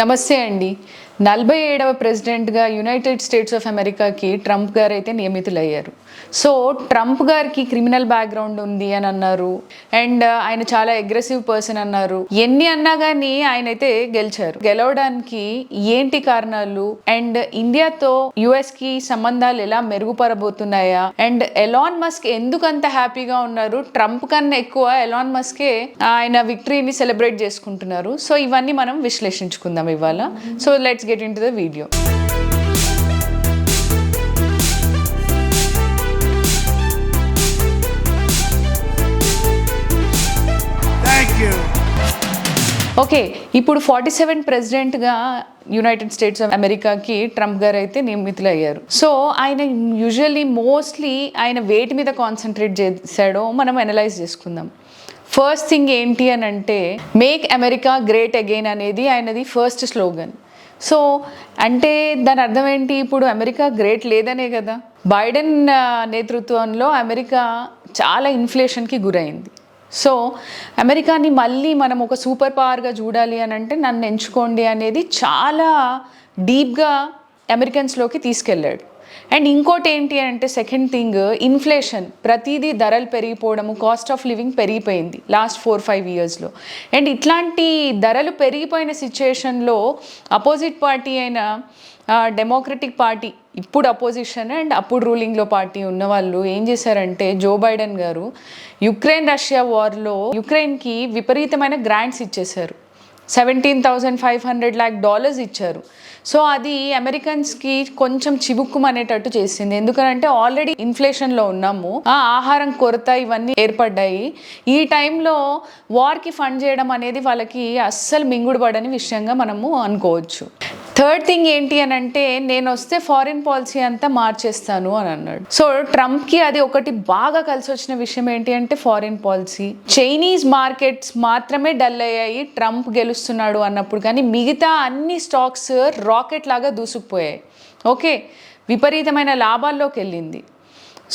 నమస్తే అండి. 47వ ప్రెసిడెంట్గా యునైటెడ్ స్టేట్స్ ఆఫ్ అమెరికాకి ట్రంప్ గారు అయితే నియమితులయ్యారు. సో ట్రంప్ గారికి క్రిమినల్ బ్యాక్గ్రౌండ్ ఉంది అని అన్నారు. అండ్ ఆయన చాలా అగ్రెసివ్ పర్సన్ అన్నారు. ఎన్ని అన్నా కానీ ఆయన అయితే గెలిచారు. గెలవడానికి ఏంటి కారణాలు, అండ్ ఇండియాతో యుఎస్కి సంబంధాలు ఎలా మెరుగుపరబోతున్నాయా, అండ్ ఎలాన్ మస్క్ ఎందుకంత హ్యాపీగా ఉన్నారు, ట్రంప్ కన్నా ఎక్కువ ఎలాన్ మస్కే ఆయన విక్టరీని సెలబ్రేట్ చేసుకుంటున్నారు. సో ఇవన్నీ మనం విశ్లేషించుకుందాం ఇవాళ. So let's get into the video. Thank you. Okay, ఇప్పుడు 47 ప్రెసిడెంట్గా యునైటెడ్ స్టేట్స్ ఆఫ్ అమెరికాకి ట్రంప్ గారు అయితే నియమితులు అయ్యారు. సో ఆయన యూజువల్లీ మోస్ట్లీ ఆయన వేటి మీద కాన్సన్ట్రేట్ చేశాడో మనం అనలైజ్ చేసుకుందాం. ఫస్ట్ థింగ్ ఏంటి అని అంటే మేక్ అమెరికా గ్రేట్ అగైన్ అనేది ఆయనది ఫస్ట్ స్లోగన్. సో అంటే దాని అర్థం ఏంటి? ఇప్పుడు అమెరికా గ్రేట్ లేదనే కదా. బైడెన్ నేతృత్వంలో అమెరికా చాలా ఇన్ఫ్లేషన్కి గురైంది. సో అమెరికాని మళ్ళీ మనం ఒక సూపర్ పవర్గా చూడాలి అని అంటే నన్ను ఎంచుకోండి అనేది చాలా డీప్గా అమెరికన్స్లోకి తీసుకెళ్ళాడు. అండ్ ఇంకోటి ఏంటి అంటే సెకండ్ థింగ్ ఇన్ఫ్లేషన్, ప్రతిదీ ధరలు పెరిగిపోవడము, కాస్ట్ ఆఫ్ లివింగ్ పెరిగిపోయింది లాస్ట్ 4-5 ఇయర్స్లో. అండ్ ఇట్లాంటి ధరలు పెరిగిపోయిన సిచ్యుయేషన్లో అపోజిట్ పార్టీ అయిన డెమోక్రటిక్ పార్టీ, ఇప్పుడు అపోజిషన్ అండ్ అప్పుడు రూలింగ్లో పార్టీ ఉన్న వాళ్ళు ఏం చేశారంటే జో బైడెన్ గారు యుక్రెయిన్ రష్యా వార్లో యుక్రెయిన్కి విపరీతమైన గ్రాంట్స్ ఇచ్చేశారు. $17,500 lakh ఇచ్చారు. సో అది అమెరికన్స్కి కొంచెం చివుక్కుమనేటట్టు చేసింది. ఎందుకంటే ఆల్రెడీ ఇన్ఫ్లేషన్లో ఉన్నాము, ఆహారం కొరత ఇవన్నీ ఏర్పడ్డాయి. ఈ టైంలో వార్కి ఫండ్ చేయడం అనేది వాళ్ళకి అస్సలు మింగుడు పడని విషయంగా మనము అనుకోవచ్చు. థర్డ్ థింగ్ ఏంటి అని అంటే నేను వస్తే ఫారిన్ పాలసీ అంతా మార్చేస్తాను అని అన్నాడు. సో ట్రంప్కి అది ఒకటి బాగా కలిసి వచ్చిన విషయం ఏంటి అంటే ఫారిన్ పాలసీ. చైనీస్ మార్కెట్స్ మాత్రమే డల్ అయ్యాయి ట్రంప్ గెలుస్తున్నాడు అన్నప్పుడు, కానీ మిగతా అన్ని స్టాక్స్ రాకెట్ లాగా దూసుకుపోయాయి. ఓకే, విపరీతమైన లాభాల్లోకి వెళ్ళింది.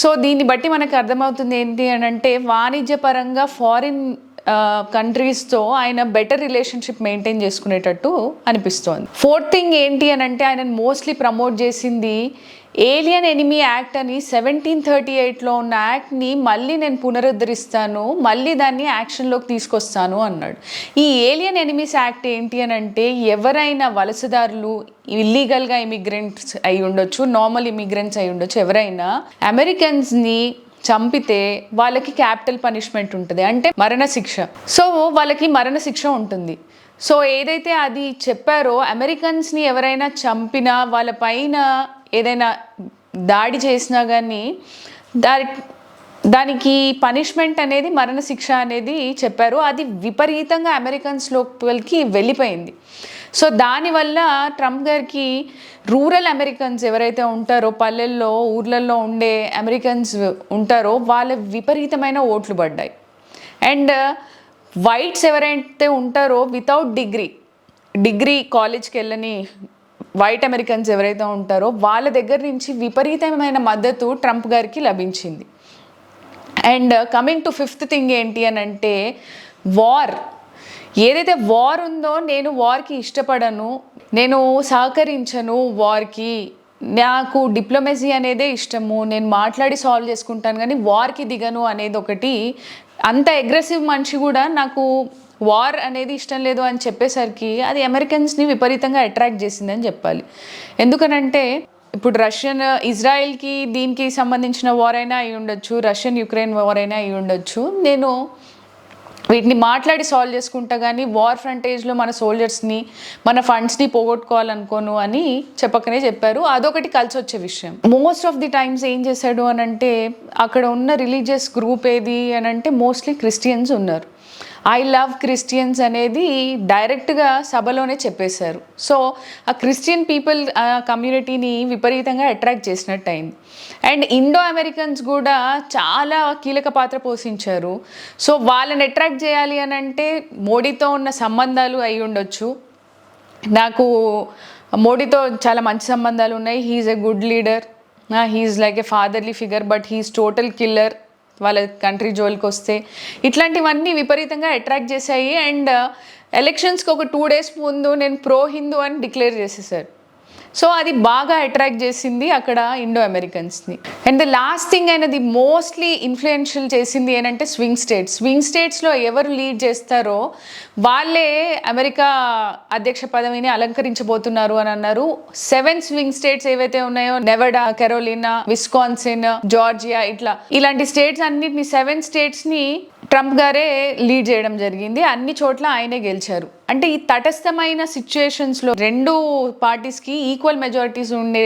సో దీన్ని బట్టి మనకు అర్థమవుతుంది ఏంటి అని అంటే వాణిజ్యపరంగా ఫారిన్ కంట్రీస్తో ఆయన బెటర్ రిలేషన్షిప్ మెయింటైన్ చేసుకునేటట్టు అనిపిస్తోంది. ఫోర్త్ థింగ్ ఏంటి అని అంటే ఆయన మోస్ట్లీ ప్రమోట్ చేసింది ఏలియన్ ఎనిమీ యాక్ట్ అని. 1738లో ఉన్న యాక్ట్ని మళ్ళీ నేను పునరుద్ధరిస్తాను, మళ్ళీ దాన్ని యాక్షన్లోకి తీసుకొస్తాను అన్నాడు. ఈ ఏలియన్ ఎనిమీస్ యాక్ట్ ఏంటి అని అంటే ఎవరైనా వలసదారులు, ఇల్లీగల్గా ఇమిగ్రెంట్స్ అయి ఉండొచ్చు, నార్మల్ ఇమిగ్రెంట్స్ అయి ఉండొచ్చు, ఎవరైనా అమెరికన్స్ని చంపితే వాళ్ళకి క్యాపిటల్ పనిష్మెంట్ ఉంటుంది, అంటే మరణశిక్ష. సో వాళ్ళకి మరణశిక్ష ఉంటుంది. సో ఏదైతే అది చెప్పారో అమెరికన్స్ని ఎవరైనా చంపినా వాళ్ళ పైన ఏదైనా దాడి చేసినా కానీ దానికి పనిష్మెంట్ అనేది మరణశిక్ష అనేది చెప్పారు. అది విపరీతంగా అమెరికన్స్ లోపలికి వెళ్ళిపోయింది. సో దానివల్ల ట్రంప్ గారికి రూరల్ అమెరికన్స్ ఎవరైతే ఉంటారో, పల్లెల్లో ఊర్లలో ఉండే అమెరికన్స్ ఉంటారో వాళ్ళ విపరీతమైన ఓట్లు పడ్డాయి. అండ్ వైట్స్ ఎవరైతే ఉంటారో వితౌట్ డిగ్రీ కాలేజ్కి వెళ్ళని వైట్ అమెరికన్స్ ఎవరైతే ఉంటారో వాళ్ళ దగ్గర నుంచి విపరీతమైన మద్దతు ట్రంప్ గారికి లభించింది. And coming to fifth thing ఏంటి అని అంటే వార్. ఏదైతే వార్ ఉందో నేను వార్కి ఇష్టపడను, నేను సహకరించను వార్కి, నాకు డిప్లొమసీ అనేదే ఇష్టము, నేను మాట్లాడి సాల్వ్ చేసుకుంటాను కానీ వార్కి దిగను అనేది ఒకటి. అంత అగ్రెసివ్ మనిషి కూడా నాకు వార్ అనేది ఇష్టం లేదు అని చెప్పేసరికి అది అమెరికన్స్ని విపరీతంగా అట్రాక్ట్ చేసిందని చెప్పాలి. ఎందుకనంటే ఇప్పుడు ఇజ్రాయెల్కి దీనికి సంబంధించిన వార్ అయినా అయి ఉండొచ్చు, యుక్రెయిన్ వార్ అయినా అయి ఉండొచ్చు, నేను వీటిని మాట్లాడి సాల్వ్ చేసుకుంటా కానీ వార్ ఫ్రంటేజ్లో మన సోల్జర్స్ని మన ఫండ్స్ని పోగొట్టుకోవాలనుకోను అని చెప్పకనే చెప్పారు. అదొకటి కలిసి వచ్చే విషయం. మోస్ట్ ఆఫ్ ది టైమ్స్ ఏం చేశాడు అని అంటే అక్కడ ఉన్న రిలీజియస్ గ్రూప్ ఏది అని అంటే మోస్ట్లీ క్రిస్టియన్స్ ఉన్నారు. ఐ లవ్ క్రిస్టియన్స్ అనేది డైరెక్ట్గా సభలోనే చెప్పేశారు. సో ఆ క్రిస్టియన్ పీపుల్ కమ్యూనిటీని విపరీతంగా అట్రాక్ట్ చేసినట్టు అయింది. అండ్ ఇండో అమెరికన్స్ కూడా చాలా కీలక పాత్ర పోషించారు. సో వాళ్ళని అట్రాక్ట్ చేయాలి అని అంటే మోడీతో ఉన్న సంబంధాలు అయి ఉండొచ్చు. నాకు మోడీతో చాలా మంచి సంబంధాలు ఉన్నాయి. He's a good leader, he's like a fatherly figure, but he's total killer వాళ్ళ కంట్రీ జోలికి వస్తే ఇట్లాంటివన్నీ విపరీతంగా అట్రాక్ట్ చేశాయి. అండ్ ఎలక్షన్స్కి ఒక 2 days ముందు నేను ప్రో హిందూ అని డిక్లేర్ చేసేసారు. సో అది బాగా అట్రాక్ట్ చేసింది అక్కడ ఇండో అమెరికన్స్ని. అండ్ ద లాస్ట్ థింగ్ అయినది మోస్ట్లీ ఇన్ఫ్లుయెన్షియల్ చేసింది ఏంటంటే స్వింగ్ స్టేట్స్లో ఎవరు లీడ్ చేస్తారో వాళ్ళే అమెరికా అధ్యక్ష పదవిని అలంకరించబోతున్నారు అని అన్నారు. 7 స్వింగ్ స్టేట్స్ ఏవైతే ఉన్నాయో, నెవడా, కెరోలినా, విస్కాన్సిన్, జార్జియా, ఇలాంటి స్టేట్స్ అన్నిటిని 7 స్టేట్స్ని ట్రంప్ గారే లీడ్ చేయడం జరిగింది. అన్ని చోట్ల ఆయనే గెలిచారు. అంటే ఈ తటస్థమైన సిచ్యుయేషన్స్లో 2 పార్టీస్కి ఈక్వల్ మెజారిటీస్ ఉండే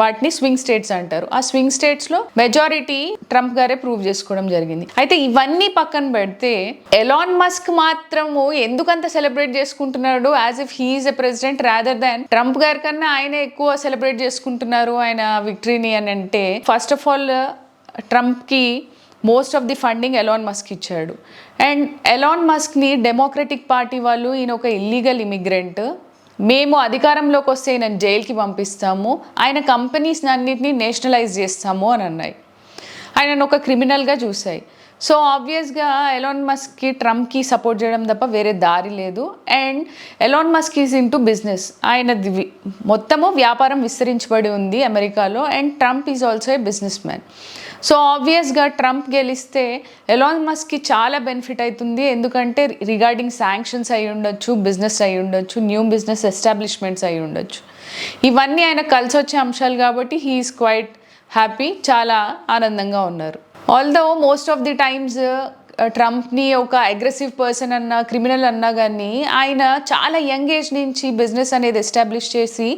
వాటిని స్వింగ్ స్టేట్స్ అంటారు. ఆ స్వింగ్ స్టేట్స్లో మెజారిటీ ట్రంప్ గారే ప్రూవ్ చేసుకోవడం జరిగింది. అయితే ఇవన్నీ పక్కన పెడితే ఎలాన్ మస్క్ మాత్రము ఎందుకంత సెలబ్రేట్ చేసుకుంటున్నాడు as if he's a president rather than Trump గారి కన్నా ఆయన ఎక్కువ సెలబ్రేట్ చేసుకుంటున్నారు ఆయన విక్టరీని అని అంటే, ఫస్ట్ ఆఫ్ ఆల్ ట్రంప్కి most of the funding Elon Musk ఇచ్చాడు. అండ్ ఎలాన్ మస్క్ని డెమోక్రటిక్ పార్టీ వాళ్ళు ఈయన ఒక ఇల్లీగల్ ఇమిగ్రెంట్, మేము అధికారంలోకి వస్తే ఈయన జైలుకి పంపిస్తాము, ఆయన కంపెనీస్ అన్నింటినీ నేషనలైజ్ చేస్తాము అని అన్నాయి. ఆయనను ఒక క్రిమినల్గా చూసాయి. సో ఆబ్వియస్గా ఎలాన్ మస్క్కి ట్రంప్కి సపోర్ట్ చేయడం తప్ప వేరే దారి లేదు. And Elon Musk is in to business, ఆయనది మొత్తము వ్యాపారం విస్తరించబడి ఉంది అమెరికాలో. And Trump is also a business man. So ఆబ్వియస్గా ట్రంప్ గెలిస్తే ఎలాన్ మస్క్కి చాలా బెనిఫిట్ అవుతుంది. ఎందుకంటే రిగార్డింగ్ శాంక్షన్స్ అయి ఉండొచ్చు, బిజినెస్ అయి ఉండొచ్చు, న్యూ బిజినెస్ ఎస్టాబ్లిష్మెంట్స్ అయి ఉండొచ్చు. ఇవన్నీ ఆయన కలిసి వచ్చే అంశాలు కాబట్టి హీఈస్ క్వైట్ హ్యాపీ, చాలా ఆనందంగా ఉన్నారు. Although most of the times ట్రంప్ని ఒక అగ్రెసివ్ పర్సన్ అన్నా, క్రిమినల్ అన్నా కానీ ఆయన చాలా యంగ్ ఏజ్ నుంచి బిజినెస్ అనేది ఎస్టాబ్లిష్ చేసి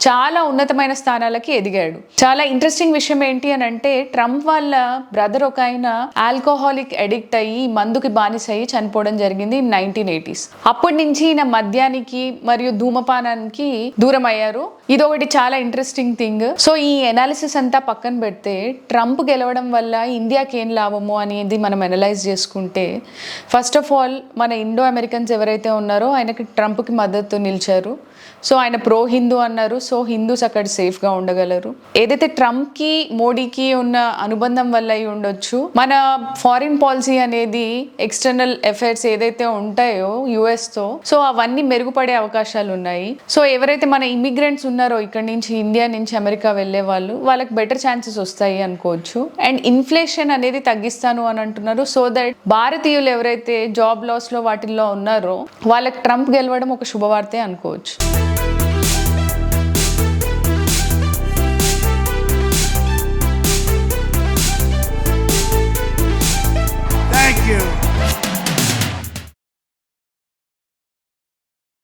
చాలా ఉన్నతమైన స్థానాలకి ఎదిగాడు. చాలా ఇంట్రెస్టింగ్ విషయం ఏంటి అని అంటే, ట్రంప్ వాళ్ళ బ్రదర్ ఒక ఆయన ఆల్కహాలిక్ అడిక్ట్ అయ్యి మందుకి బానిస అయ్యి చనిపోవడం జరిగింది 1980s. అప్పటి నుంచి ఈయన మద్యానికి మరియు ధూమపానానికి దూరం అయ్యారు. ఇదొకటి చాలా ఇంట్రెస్టింగ్ థింగ్. సో ఈ ఎనాలిసిస్ అంతా పక్కన పెడితే ట్రంప్ గెలవడం వల్ల ఇండియాకి ఏం లాభము అనేది మనం అనలైజ్ చేసుకుంటే, ఫస్ట్ ఆఫ్ ఆల్ మన ఇండో అమెరికన్స్ ఎవరైతే ఉన్నారో ఆయనకి ట్రంప్కి మద్దతు నిలిచారు. సో ఆయన ప్రో హిందూ అన్నారు. సో హిందూస్ అక్కడ సేఫ్గా ఉండగలరు. ఏదైతే ట్రంప్కి మోడీకి ఉన్న అనుబంధం వల్ల అయి ఉండొచ్చు, మన ఫారిన్ పాలసీ అనేది ఎక్స్టర్నల్ అఫైర్స్ ఏదైతే ఉంటాయో యుఎస్తో, సో అవన్నీ మెరుగుపడే అవకాశాలు ఉన్నాయి. సో ఎవరైతే మన ఇమిగ్రెంట్స్ ఉన్నారో ఇక్కడ నుంచి ఇండియా నుంచి అమెరికా వెళ్ళే వాళ్ళకి బెటర్ ఛాన్సెస్ వస్తాయి అనుకోవచ్చు. అండ్ ఇన్ఫ్లేషన్ అనేది తగ్గిస్తాను అని అంటున్నారు. సో దట్ భారతీయులు ఎవరైతే జాబ్ లాస్లో వాటిల్లో ఉన్నారో వాళ్ళకి ట్రంప్ గెలవడం ఒక శుభవార్తే అనుకోవచ్చు.